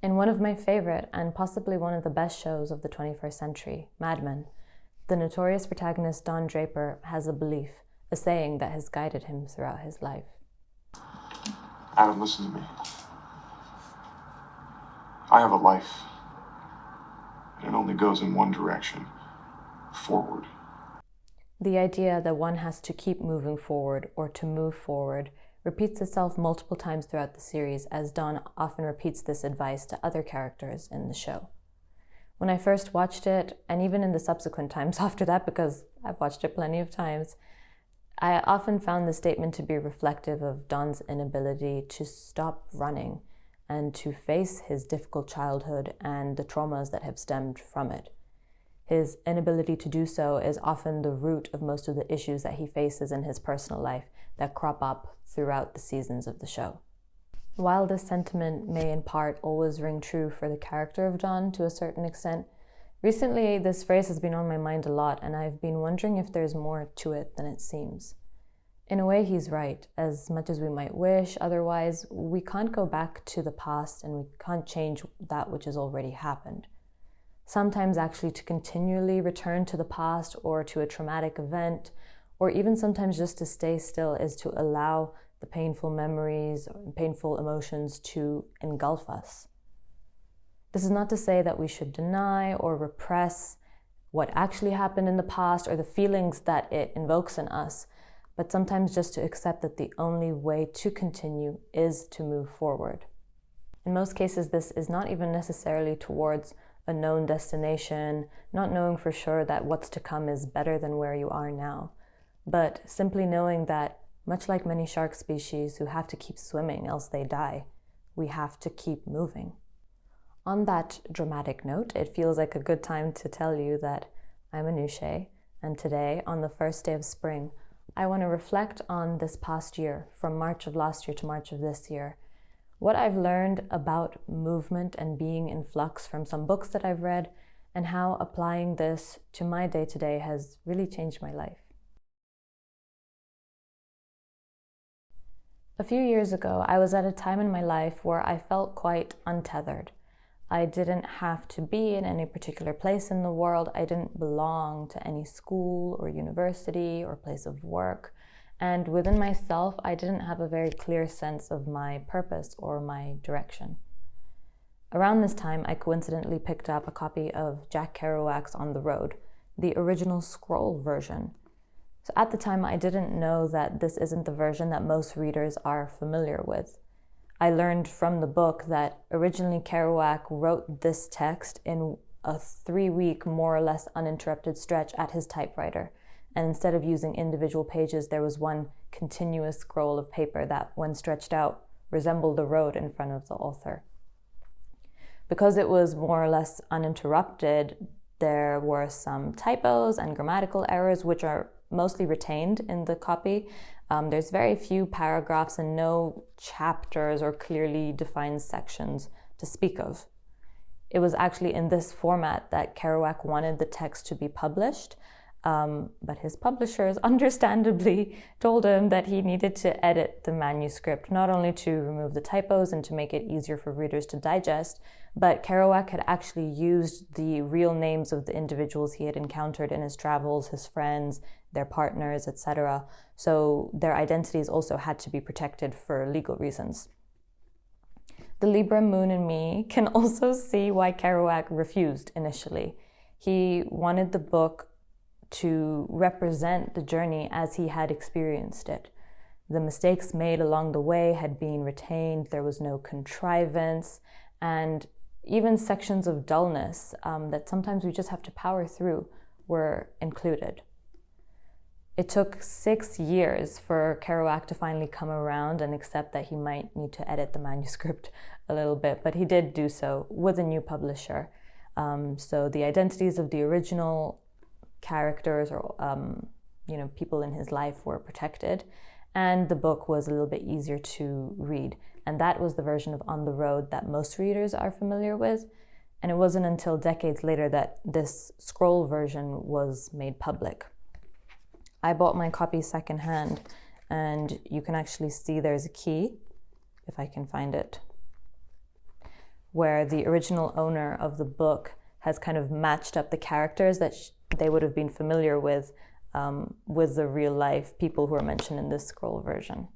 In one of my favorite and possibly one of the best shows of the 21st century, Mad Men, the notorious protagonist Don Draper has a belief, a saying that has guided him throughout his life. Adam, listen to me. I have a life, and it only goes in one direction, forward. The idea that one has to keep moving forward or to move forward repeats itself multiple times throughout the series, as Don often repeats this advice to other characters in the show. When I first watched it, and even in the subsequent times after that, because I've watched it plenty of times, I often found the statement to be reflective of Don's inability to stop running and to face his difficult childhood and the traumas that have stemmed from it. His inability to do so is often the root of most of the issues that he faces in his personal life that crop up throughout the seasons of the show. While this sentiment may in part always ring true for the character of Don to a certain extent, recently this phrase has been on my mind a lot, and I've been wondering if there's more to it than it seems. In a way, he's right. As much as we might wish otherwise, we can't go back to the past and we can't change that which has already happened. Sometimes actually to continually return to the past or to a traumatic event, or even sometimes just to stay still, is to allow the painful memories or painful emotions to engulf us. This is not to say that we should deny or repress what actually happened in the past or the feelings that it invokes in us, but sometimes just to accept that the only way to continue is to move forward. In most cases, this is not even necessarily towards a known destination, not knowing for sure that what's to come is better than where you are now, but simply knowing that, much like many shark species who have to keep swimming else they die, we have to keep moving. On that dramatic note, it feels like a good time to tell you that I'm Anushé, and today, on the first day of spring, I want to reflect on this past year, from March of last year to March of this year, what I've learned about movement and being in flux from some books that I've read, and how applying this to my day-to-day has really changed my life. A few years ago, I was at a time in my life where I felt quite untethered. I didn't have to be in any particular place in the world. I didn't belong to any school or university or place of work. And within myself, I didn't have a very clear sense of my purpose or my direction. Around this time, I coincidentally picked up a copy of Jack Kerouac's On the Road, the original scroll version. So at the time, I didn't know that this isn't the version that most readers are familiar with. I learned from the book that originally Kerouac wrote this text in a 3-week, more or less uninterrupted stretch at his typewriter. And instead of using individual pages, there was one continuous scroll of paper that, when stretched out, resembled the road in front of the author. Because it was more or less uninterrupted, there were some typos and grammatical errors, which are mostly retained in the copy. There's very few paragraphs and no chapters or clearly defined sections to speak of. It was actually in this format that Kerouac wanted the text to be published, but his publishers understandably told him that he needed to edit the manuscript, not only to remove the typos and to make it easier for readers to digest, but Kerouac had actually used the real names of the individuals he had encountered in his travels, his friends, their partners, etc. So their identities also had to be protected for legal reasons. The Libra moon in me can also see why Kerouac refused initially. He wanted the book to represent the journey as he had experienced it. The mistakes made along the way had been retained, there was no contrivance, and even sections of dullness that sometimes we just have to power through were included. It took 6 years for Kerouac to finally come around and accept that he might need to edit the manuscript a little bit, but he did do so with a new publisher. So the identities of the original characters or people in his life were protected, and the book was a little bit easier to read. And that was the version of On the Road that most readers are familiar with. And it wasn't until decades later that this scroll version was made public. I bought my copy secondhand, and you can actually see there's a key, if I can find it, where the original owner of the book has kind of matched up the characters that they would have been familiar with the real life people who are mentioned in this scroll version.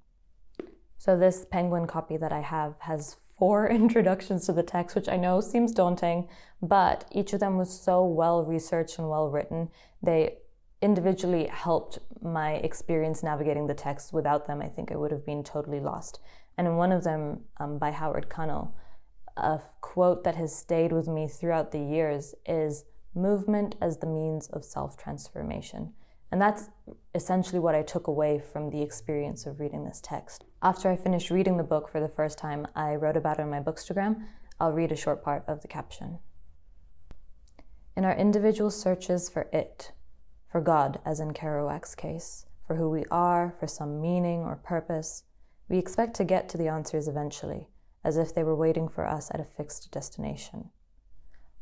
So this Penguin copy that I have has 4 introductions to the text, which I know seems daunting, but each of them was so well researched and well written. They individually helped my experience navigating the text. Without them, I think I would have been totally lost. And in one of them, by Howard Cunnell, a quote that has stayed with me throughout the years is movement as the means of self-transformation. And that's essentially what I took away from the experience of reading this text. After I finished reading the book for the first time, I wrote about it on my Bookstagram. I'll read a short part of the caption. In our individual searches for it, for God, as in Kerouac's case, for who we are, for some meaning or purpose, we expect to get to the answers eventually, as if they were waiting for us at a fixed destination.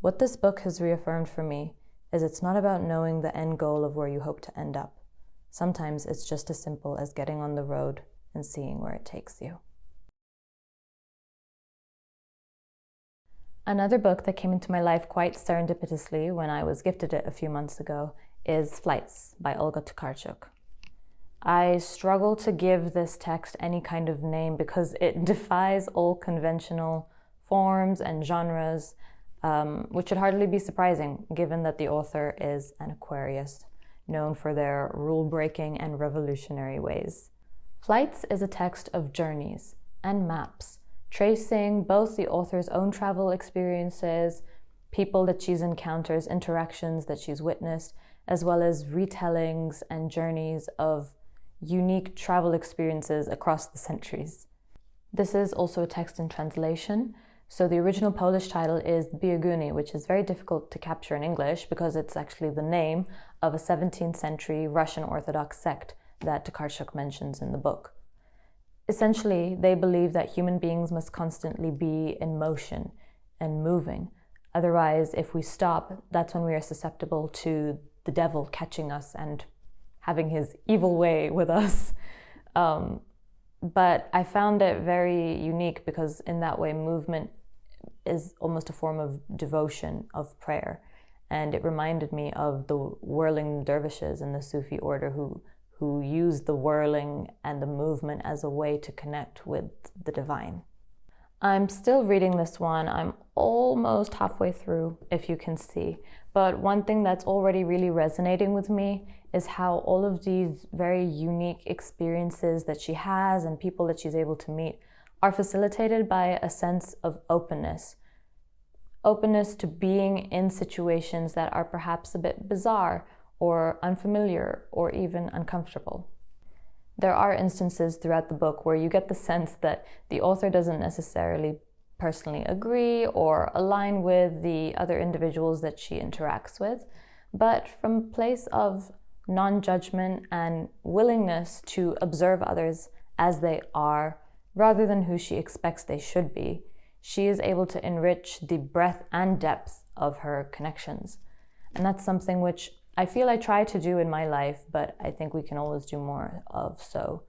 What this book has reaffirmed for me is it's not about knowing the end goal of where you hope to end up. Sometimes it's just as simple as getting on the road and seeing where it takes you. Another book that came into my life quite serendipitously when I was gifted it a few months ago is Flights by Olga Tokarczuk. I struggle to give this text any kind of name because it defies all conventional forms and genres, which should hardly be surprising given that the author is an Aquarius, known for their rule-breaking and revolutionary ways. Flights is a text of journeys and maps, tracing both the author's own travel experiences, people that she's encountered, interactions that she's witnessed, as well as retellings and journeys of unique travel experiences across the centuries. This is also a text in translation. So the original Polish title is Bieguny, which is very difficult to capture in English because it's actually the name of a 17th century Russian Orthodox sect that Tokarczuk mentions in the book. Essentially, they believe that human beings must constantly be in motion and moving. Otherwise, if we stop, that's when we are susceptible to the devil catching us and having his evil way with us. But I found it very unique because in that way, movement is almost a form of devotion, of prayer. And it reminded me of the whirling dervishes in the Sufi order who used the whirling and the movement as a way to connect with the divine. I'm still reading this one. I'm almost halfway through, if you can see. But one thing that's already really resonating with me is how all of these very unique experiences that she has and people that she's able to meet are facilitated by a sense of openness. Openness to being in situations that are perhaps a bit bizarre or unfamiliar or even uncomfortable. There are instances throughout the book where you get the sense that the author doesn't necessarily personally agree or align with the other individuals that she interacts with, but from a place of non-judgment and willingness to observe others as they are, rather than who she expects they should be, she is able to enrich the breadth and depth of her connections. And that's something which I feel I try to do in my life, but I think we can always do more of, so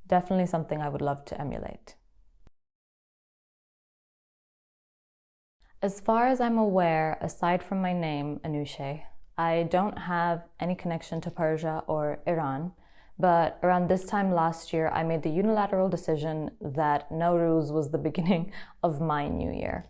definitely something I would love to emulate. As far as I'm aware, aside from my name, Anushé, I don't have any connection to Persia or Iran, but around this time last year, I made the unilateral decision that Nowruz was the beginning of my new year.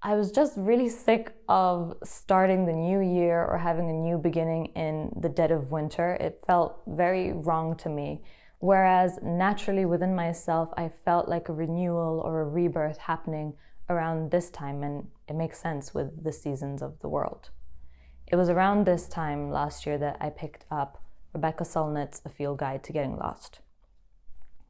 I was just really sick of starting the new year or having a new beginning in the dead of winter. It felt very wrong to me, whereas naturally within myself, I felt like a renewal or a rebirth happening around this time, and it makes sense with the seasons of the world. It was around this time last year that I picked up Rebecca Solnit's A Field Guide to Getting Lost.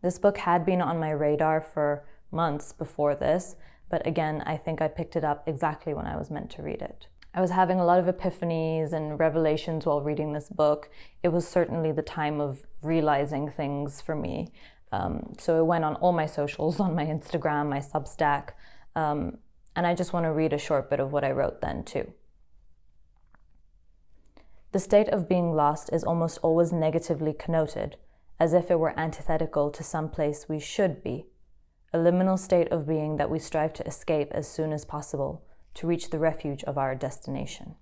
This book had been on my radar for months before this, but again, I think I picked it up exactly when I was meant to read it. I was having a lot of epiphanies and revelations while reading this book. It was certainly the time of realizing things for me. So it went on all my socials, on my Instagram, my Substack, and I just want to read a short bit of what I wrote then too. The state of being lost is almost always negatively connoted, as if it were antithetical to some place we should be. a liminal state of being that we strive to escape as soon as possible to reach the refuge of our destination.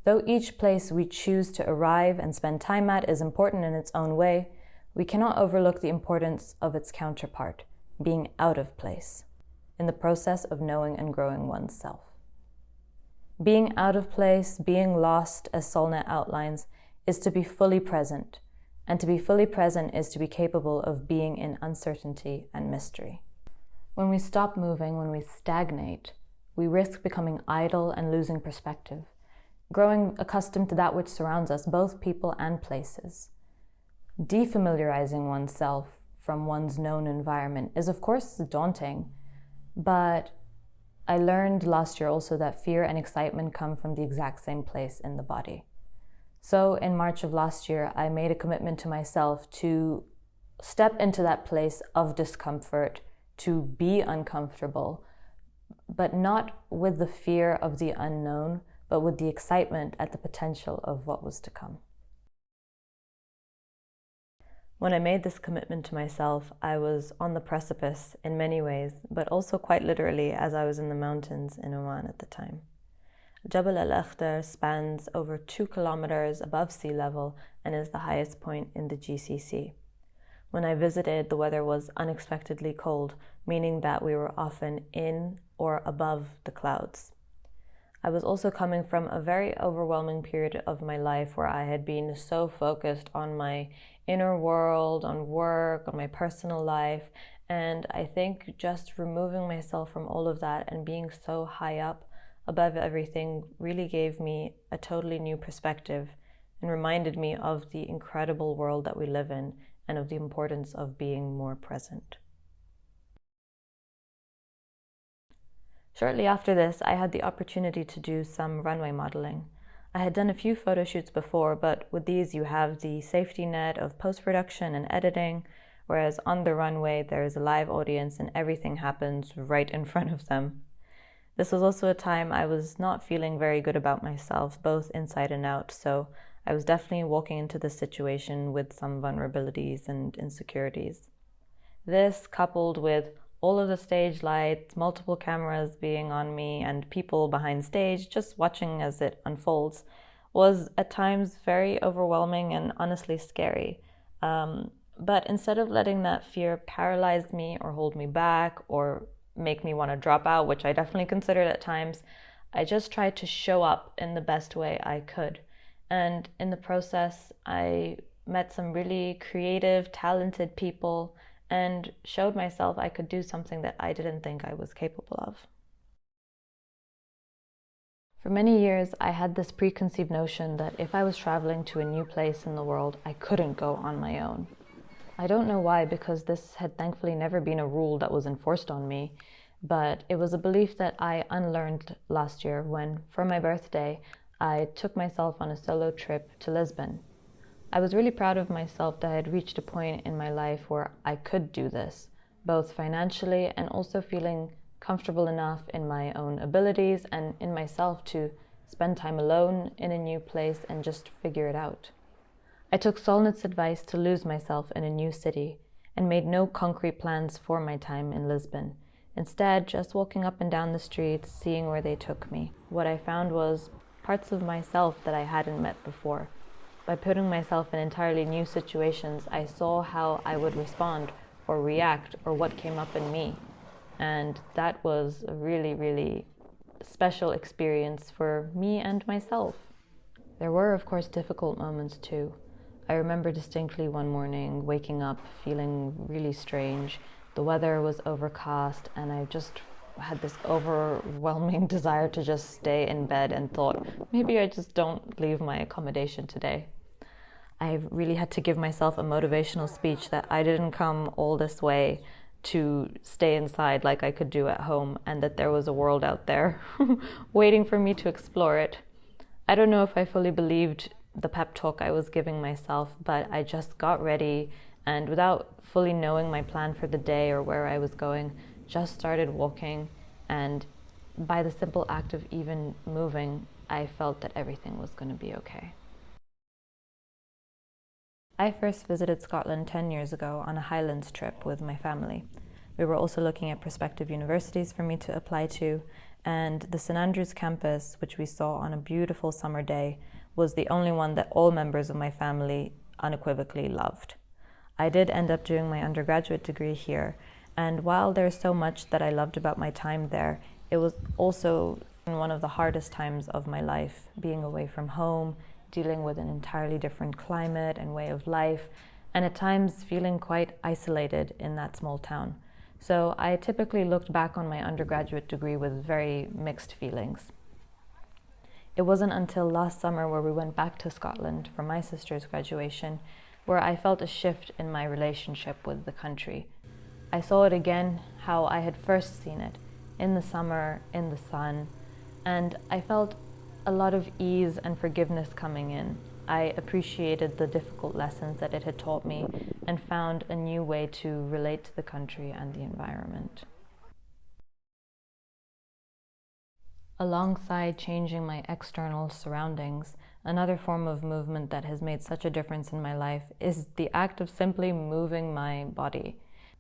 Though each place we choose to arrive and spend time at is important in its own way, we cannot overlook the importance of its counterpart, being out of place, in the process of knowing and growing one's self. Being out of place, being lost, as Solnit outlines, is to be fully present, and to be fully present is to be capable of being in uncertainty and mystery. When we stop moving, when we stagnate, we risk becoming idle and losing perspective, growing accustomed to that which surrounds us, both people and places. Defamiliarizing oneself from one's known environment is of course daunting, but I learned last year also that fear and excitement come from the exact same place in the body. So in March of last year, I made a commitment to myself to step into that place of discomfort, to be uncomfortable, but not with the fear of the unknown, but with the excitement at the potential of what was to come. When I made this commitment to myself, I was on the precipice in many ways, but also quite literally as I was in the mountains in Oman at the time. Jabal al-Akhtar spans over 2 kilometers above sea level and is the highest point in the GCC. When I visited, the weather was unexpectedly cold, meaning that we were often in or above the clouds. I was also coming from a very overwhelming period of my life where I had been so focused on my inner world, on work, on my personal life, and I think just removing myself from all of that and being so high up above everything really gave me a totally new perspective and reminded me of the incredible world that we live in and of the importance of being more present. Shortly after this, I had the opportunity to do some runway modeling. I had done a few photo shoots before, but with these you have the safety net of post-production and editing, whereas on the runway there is a live audience and everything happens right in front of them. This was also a time I was not feeling very good about myself, both inside and out, so I was definitely walking into this situation with some vulnerabilities and insecurities. This, coupled with all of the stage lights, multiple cameras being on me, and people behind stage just watching as it unfolds, was at times very overwhelming and honestly scary. But instead of letting that fear paralyze me or hold me back or make me want to drop out, which I definitely considered at times, I just tried to show up in the best way I could. And in the process, I met some really creative, talented people and showed myself I could do something that I didn't think I was capable of. For many years, I had this preconceived notion that if I was traveling to a new place in the world, I couldn't go on my own. I don't know why, because this had thankfully never been a rule that was enforced on me, but it was a belief that I unlearned last year when, for my birthday, I took myself on a solo trip to Lisbon. I was really proud of myself that I had reached a point in my life where I could do this, both financially and also feeling comfortable enough in my own abilities and in myself to spend time alone in a new place and just figure it out. I took Solnit's advice to lose myself in a new city and made no concrete plans for my time in Lisbon. Instead, just walking up and down the streets, seeing where they took me. What I found was parts of myself that I hadn't met before. By putting myself in entirely new situations, I saw how I would respond or react or what came up in me. And that was a really, really special experience for me and myself. There were, of course, difficult moments too. I remember distinctly one morning waking up feeling really strange. The weather was overcast and I just had this overwhelming desire to just stay in bed and thought, maybe I just don't leave my accommodation today. I really had to give myself a motivational speech that I didn't come all this way to stay inside like I could do at home and that there was a world out there waiting for me to explore it. I don't know if I fully believed the pep talk I was giving myself, but I just got ready and without fully knowing my plan for the day or where I was going, just started walking, and by the simple act of even moving, I felt that everything was going to be okay. I first visited Scotland 10 years ago on a Highlands trip with my family. We were also looking at prospective universities for me to apply to, and the St. Andrews campus, which we saw on a beautiful summer day, was the only one that all members of my family unequivocally loved. I did end up doing my undergraduate degree here, and while there's so much that I loved about my time there, it was also one of the hardest times of my life, being away from home, dealing with an entirely different climate and way of life, and at times feeling quite isolated in that small town. So I typically looked back on my undergraduate degree with very mixed feelings. It wasn't until last summer, where we went back to Scotland for my sister's graduation, where I felt a shift in my relationship with the country. I saw it again how I had first seen it, in the summer, in the sun, and I felt a lot of ease and forgiveness coming in. I appreciated the difficult lessons that it had taught me and found a new way to relate to the country and the environment. Alongside changing my external surroundings, another form of movement that has made such a difference in my life is the act of simply moving my body.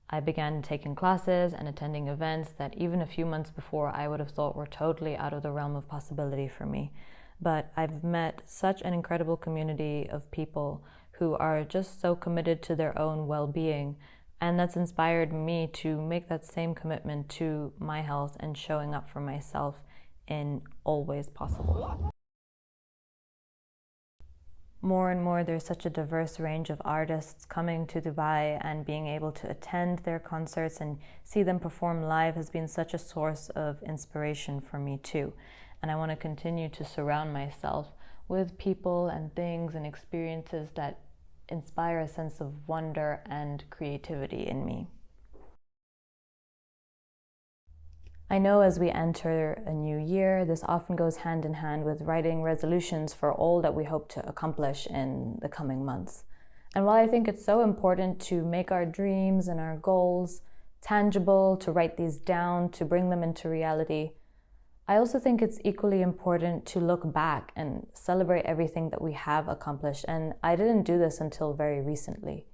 I began taking classes and attending events that even a few months before I would have thought were totally out of the realm of possibility for me. But I've met such an incredible community of people who are just so committed to their own well-being, and that's inspired me to make that same commitment to my health and showing up for myself in all ways possible. More and more, there's such a diverse range of artists coming to Dubai, and being able to attend their concerts and see them perform live has been such a source of inspiration for me too. And I want to continue to surround myself with people and things and experiences that inspire a sense of wonder and creativity in me. I know as we enter a new year, this often goes hand in hand with writing resolutions for all that we hope to accomplish in the coming months. And while I think it's so important to make our dreams and our goals tangible, to write these down, to bring them into reality, I also think it's equally important to look back and celebrate everything that we have accomplished. And I didn't do this until very recently.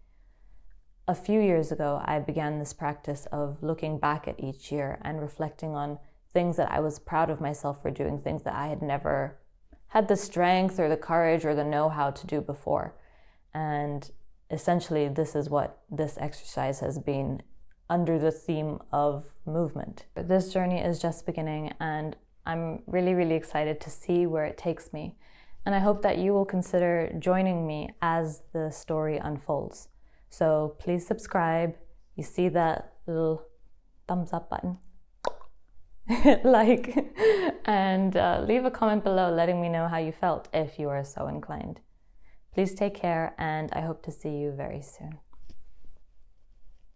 A few years ago, I began this practice of looking back at each year and reflecting on things that I was proud of myself for doing, things that I had never had the strength or the courage or the know-how to do before. And essentially, this is what this exercise has been, under the theme of movement. This journey is just beginning, and I'm really, really excited to see where it takes me. And I hope that you will consider joining me as the story unfolds. So please subscribe. You see that little thumbs up button, like, and leave a comment below letting me know how you felt if you are so inclined. Please take care, and I hope to see you very soon.